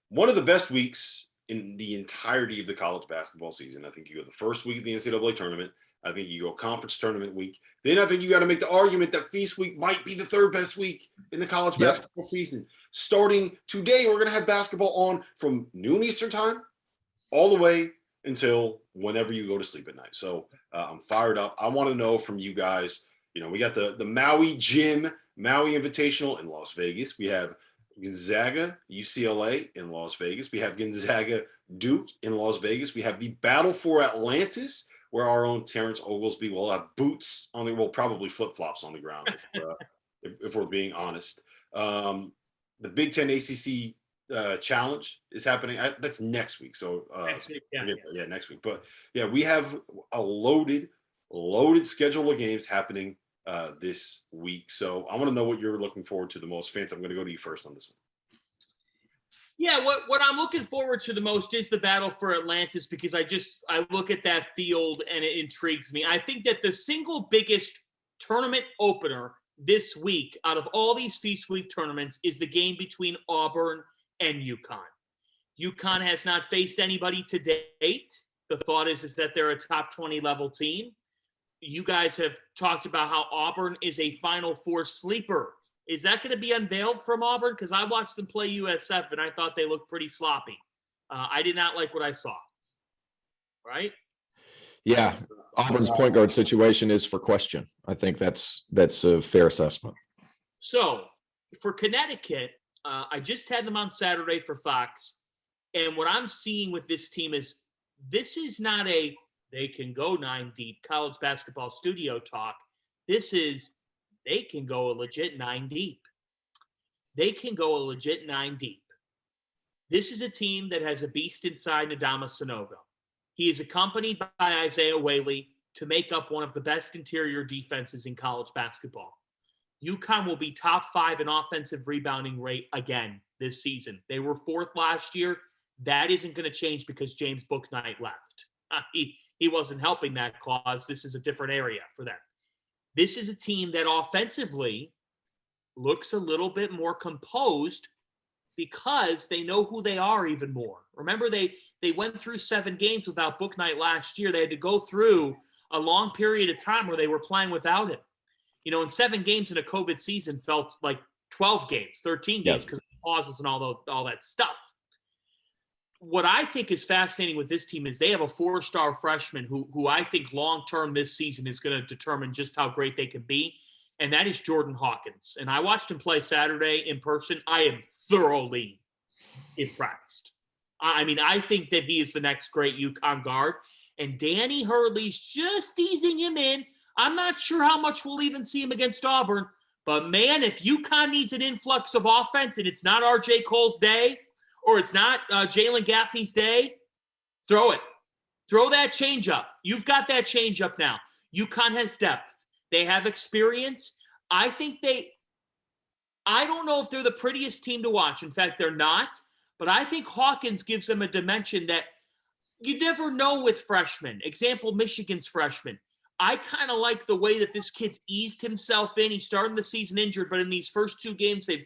One of the best weeks in the entirety of the college basketball season. I think you go the first week of the NCAA tournament. I think you go conference tournament week. Then I think you got to make the argument that Feast Week might be the third best week in the college basketball season. Starting today, we're going to have basketball on from noon Eastern time all the way until whenever you go to sleep at night. So I'm fired up. I want to know from you guys, we got the Maui Invitational in Las Vegas. We have Gonzaga, UCLA in Las Vegas. We have Gonzaga, Duke in Las Vegas. We have the Battle for Atlantis, where our own Terrence Oglesby will have boots on well, probably flip-flops on the ground, if we're being honest. The Big Ten ACC Challenge is happening. That's next week. So next week, next week. But yeah, we have a loaded schedule of games happening this week. So I want to know what you're looking forward to the most. Fanta, I'm going to go to you first on this one. Yeah, what I'm looking forward to the most is the Battle for Atlantis, because I look at that field and it intrigues me. I think that the single biggest tournament opener this week out of all these Feast Week tournaments is the game between Auburn and UConn. UConn has not faced anybody to date. The thought is that they're a top 20 level team. You guys have talked about how Auburn is a Final Four sleeper. Is that going to be unveiled from Auburn? Because I watched them play USF and I thought they looked pretty sloppy. I did not like what I saw. Right? Yeah. Auburn's point guard situation is for question. I think that's a fair assessment. So for Connecticut, I just had them on Saturday for Fox. And what I'm seeing with this team is this is not a they can go 9 deep college basketball studio talk. This is they can go a legit 9 deep. They can go a legit 9 deep. This is a team that has a beast inside Adama Sanogo. He is accompanied by Isaiah Whaley to make up one of the best interior defenses in college basketball. UConn will be top 5 in offensive rebounding rate again this season. They were 4th last year. That isn't going to change because James Bouknight left. He wasn't helping that cause. This is a different area for them. This is a team that offensively looks a little bit more composed because they know who they are even more. Remember, they went through 7 games without Bouknight last year. They had to go through a long period of time where they were playing without him. And 7 games in a COVID season felt like 12 games, 13 games because of pauses and all that stuff. What I think is fascinating with this team is they have a 4-star freshman who I think long-term this season is going to determine just how great they can be, and that is Jordan Hawkins. And I watched him play Saturday in person. I am thoroughly impressed. I think that he is the next great UConn guard, and Danny Hurley's just easing him in. I'm not sure how much we'll even see him against Auburn, but man, if UConn needs an influx of offense and it's not R.J. Cole's day, or it's not Jalen Gaffney's day, throw it. Throw that change up. You've got that change up now. UConn has depth. They have experience. I don't know if they're the prettiest team to watch. In fact, they're not. But I think Hawkins gives them a dimension that you never know with freshmen. Example, Michigan's freshman. I kind of like the way that this kid's eased himself in. He started the season injured, but in these first 2 games, they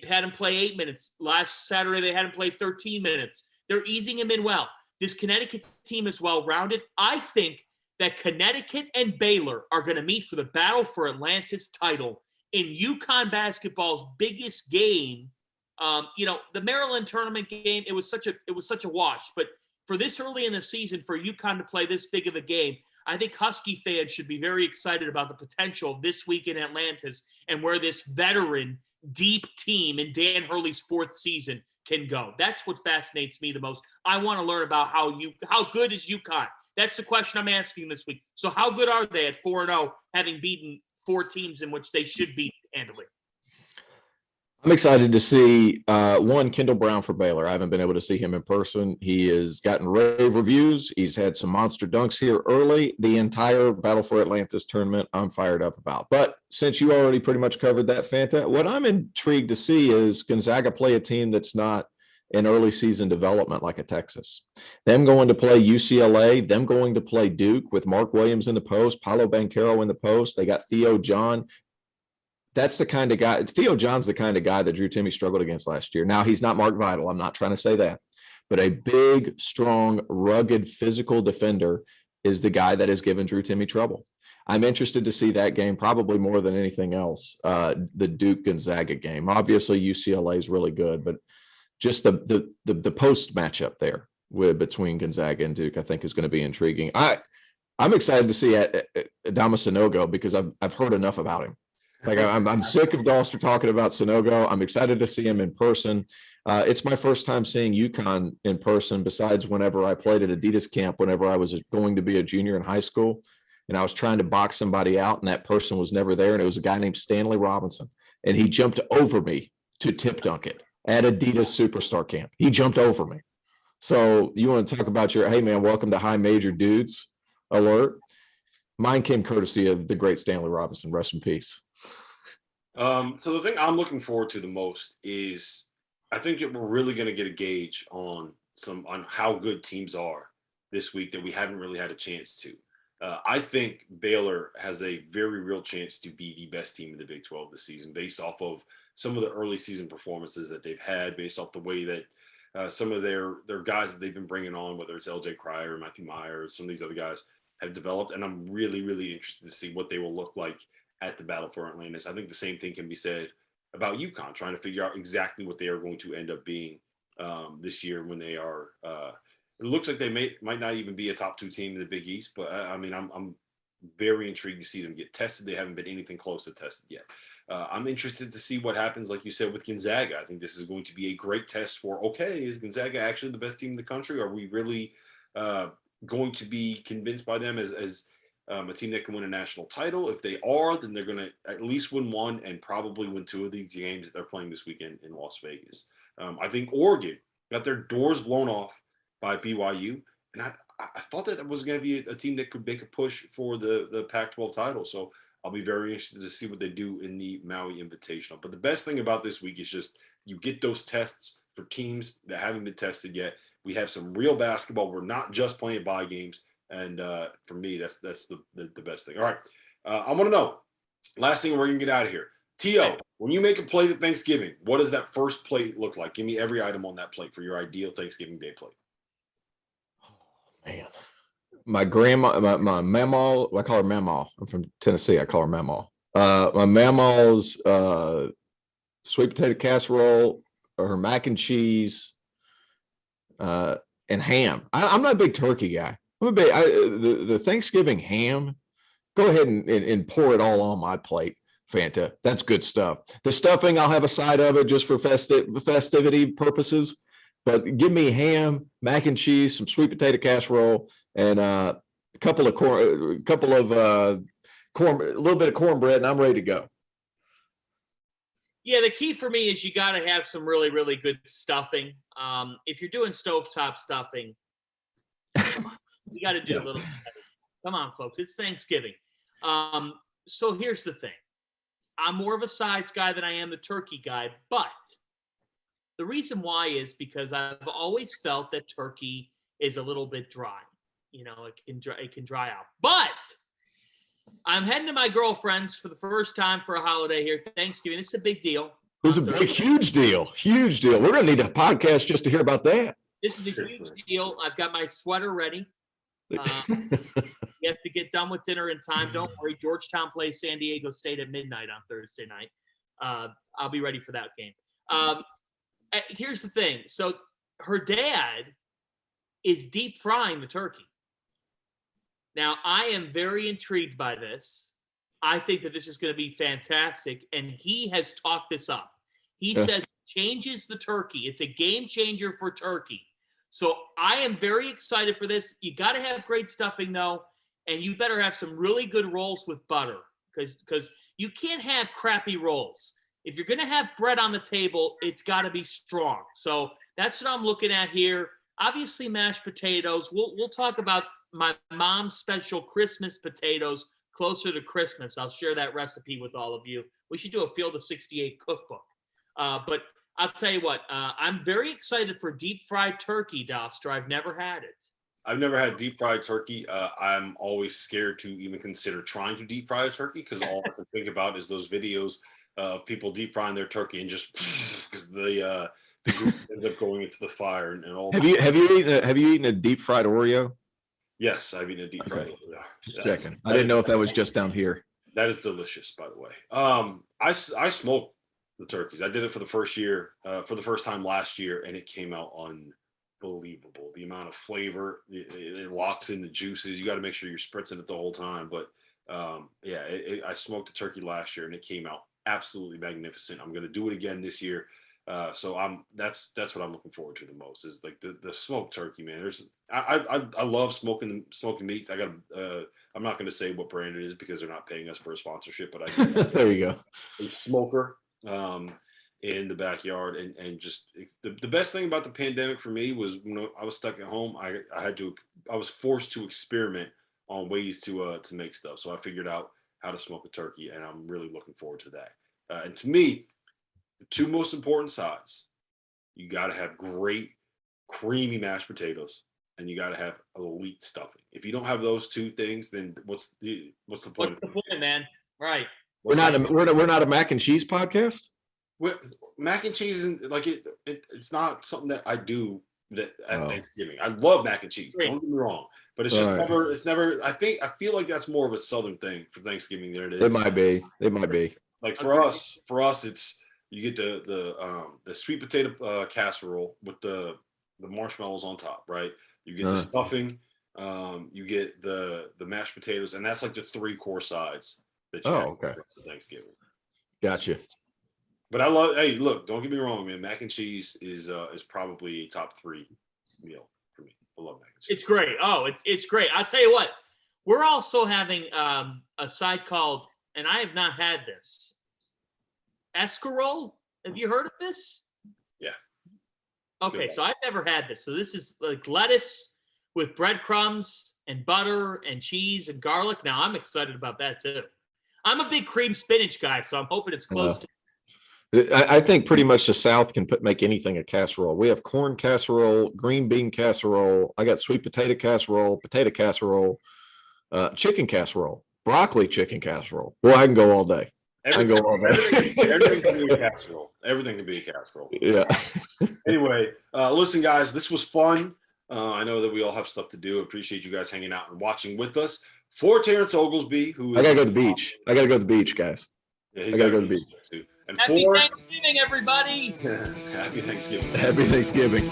had him play 8 minutes. Last Saturday, they had him play 13 minutes. They're easing him in well. This Connecticut team is well-rounded. I think that Connecticut and Baylor are going to meet for the Battle for Atlantis title in UConn basketball's biggest game. The Maryland tournament game, it was such a wash. But for this early in the season, for UConn to play this big of a game, I think Husky fans should be very excited about the potential of this week in Atlantis and where this veteran deep team in Dan Hurley's 4th season can go. That's what fascinates me the most. I want to learn about how good is UConn? That's the question I'm asking this week. So how good are they at 4-0, having beaten 4 teams in which they should beat handily? I'm excited to see Kendall Brown for Baylor. I haven't been able to see him in person. He has gotten rave reviews. He's had some monster dunks here early. The entire Battle for Atlantis tournament, I'm fired up about. But since you already pretty much covered that, Fanta, what I'm intrigued to see is Gonzaga play a team that's not in early season development like a Texas. Them going to play UCLA, them going to play Duke with Mark Williams in the post, Paolo Banchero in the post. They got Theo John. That's the kind of guy. Theo John's the kind of guy that Drew Timme struggled against last year. Now, he's not Mark Vital. I'm not trying to say that. But a big, strong, rugged, physical defender is the guy that has given Drew Timme trouble. I'm interested to see that game probably more than anything else, the Duke-Gonzaga game. Obviously, UCLA is really good, but just the post matchup there between Gonzaga and Duke, I think, is going to be intriguing. I'm excited to see Adama Sanogo because I've heard enough about him. Like I'm sick of Dauster talking about Sanogo. I'm excited to see him in person. It's my first time seeing UConn in person besides whenever I played at Adidas camp whenever I was going to be a junior in high school. And I was trying to box somebody out and that person was never there. And it was a guy named Stanley Robinson. And he jumped over me to tip dunk it at Adidas Superstar Camp. He jumped over me. So you want to talk about hey man, welcome to High Major Dudes alert. Mine came courtesy of the great Stanley Robinson. Rest in peace. So the thing I'm looking forward to the most is I think that we're really going to get a gauge on how good teams are this week that we haven't really had a chance to. I think Baylor has a very real chance to be the best team in the Big 12 this season based off of some of the early season performances that they've had, based off the way that some of their guys that they've been bringing on, whether it's LJ Cryer or Matthew Meyer or some of these other guys have developed. And I'm really, really interested to see what they will look like at the Battle for Atlantis. I think the same thing can be said about UConn, trying to figure out exactly what they are going to end up being this year when they are. It looks like they might not even be a top 2 team in the Big East, but I mean, I'm very intrigued to see them get tested. They haven't been anything close to tested yet. I'm interested to see what happens, like you said, with Gonzaga. I think this is going to be a great test for, okay, is Gonzaga actually the best team in the country? Are we really going to be convinced by them as a team that can win a national title? If they are, then they're going to at least win 1 and probably win 2 of these games that they're playing this weekend in Las Vegas. I think Oregon got their doors blown off by BYU, and I thought that it was going to be a team that could make a push for the Pac-12 title. So I'll be very interested to see what they do in the Maui Invitational. But the best thing about this week is just you get those tests for teams that haven't been tested yet. We have some real basketball. We're not just playing bye games. And for me, that's the best thing. All right. I want to know, last thing, we're going to get out of here. T.O., when you make a plate at Thanksgiving, what does that first plate look like? Give me every item on that plate for your ideal Thanksgiving Day plate. Oh, man. My grandma, my mamaw, I call her mamaw. I'm from Tennessee. I call her mamaw. My mamaw's sweet potato casserole, her mac and cheese, and ham. I'm not a big turkey guy. The Thanksgiving ham, go ahead and pour it all on my plate, Fanta. That's good stuff. The stuffing, I'll have a side of it just for festivity purposes. But give me ham, mac and cheese, some sweet potato casserole, and a little bit of cornbread, and I'm ready to go. Yeah, the key for me is you got to have some really, really good stuffing. If you're doing stovetop stuffing, you got to do a little better. Come on, folks. It's Thanksgiving. So here's the thing. I'm more of a sides guy than I am the turkey guy, but the reason why is because I've always felt that turkey is a little bit dry. You know, it can dry out. But I'm heading to my girlfriend's for the first time for a holiday here, Thanksgiving. This is a big deal. It's a huge deal. Huge deal. We're going to need a podcast just to hear about that. This is a huge deal. I've got my sweater ready. You have to get done with dinner in time. Don't worry. Georgetown plays San Diego State at midnight on Thursday night. I'll be ready for that game. Here's the thing. So her dad is deep frying the turkey. Now, I am very intrigued by this. I think that this is going to be fantastic. And he has talked this up. He says changes the turkey. It's a game changer for turkey. So I am very excited for this. You got to have great stuffing, though. And you better have some really good rolls with butter because you can't have crappy rolls. if you're going to have bread on the table, it's got to be strong. So that's what I'm looking at here. Obviously, mashed potatoes. We'll talk about my mom's special Christmas potatoes closer to Christmas. I'll share that recipe with all of you. We should do a Field of 68 cookbook. But I'll tell you what, I'm very excited for deep fried turkey, Dauster. I've never had it. I've never had deep fried turkey. I'm always scared to even consider trying to deep fry a turkey because all I can think about is those videos of people deep frying their turkey and just because the group ends up going into the fire and all. Have you eaten a deep fried Oreo? Yes, I've eaten a deep fried. Okay. Yeah. Just checking. I didn't know if that was just down here. That is delicious, by the way. I smoked the turkeys. I did it for the first time last year, and it came out unbelievable. The amount of flavor, it locks in the juices. You got to make sure you're spritzing it the whole time. But I smoked a turkey last year, and it came out absolutely magnificent. I'm going to do it again this year. So that's what I'm looking forward to the most is like the smoked turkey, man. I love smoking meats. I'm not going to say what brand it is because they're not paying us for a sponsorship, but there you go. A smoker in the backyard and just the best thing about the pandemic for me was when I was stuck at home. I was forced to experiment on ways to make stuff. So I figured out how to smoke a turkey, and I'm really looking forward to that. And to me, the two most important sides, you got to have great creamy mashed potatoes and you got to have elite stuffing. If you don't have those two things, then what's the point? What's the point, man? Right. We're not a mac and cheese podcast. Mac and cheese isn't like it's not something that I do at Thanksgiving. I love mac and cheese. Great. Don't get me wrong, but it's just never. I feel like that's more of a Southern thing for Thanksgiving than it is. It might be. Like for us, it's you get the sweet potato casserole with the marshmallows on top, right? You get the stuffing, you get the mashed potatoes, and that's like the 3 core sides that you have for Thanksgiving. Gotcha. But I love. Hey, look, don't get me wrong, man. Mac and cheese is probably a top 3 meal for me. I love mac and cheese. It's great. Oh, it's great. I'll tell you what. We're also having a side called, and I have not had this, escarole. Have you heard of this? Yeah. Okay, so I've never had this. So this is like lettuce with breadcrumbs and butter and cheese and garlic. Now I'm excited about that too. I'm a big cream spinach guy, so I'm hoping it's close to. I think pretty much the South can make anything a casserole. We have corn casserole, green bean casserole. I got sweet potato casserole, chicken casserole, broccoli chicken casserole. Boy, I can go all day. Everything can be a casserole. Everything can be a casserole. Yeah. Anyway, listen, guys, this was fun. I know that we all have stuff to do. Appreciate you guys hanging out and watching with us. For Terrence Oglesby, who is I gotta go to the beach. I gotta go to the beach, guys. Yeah, I gotta go to the beach. Too. And Happy Thanksgiving, everybody. Happy Thanksgiving. Happy Thanksgiving.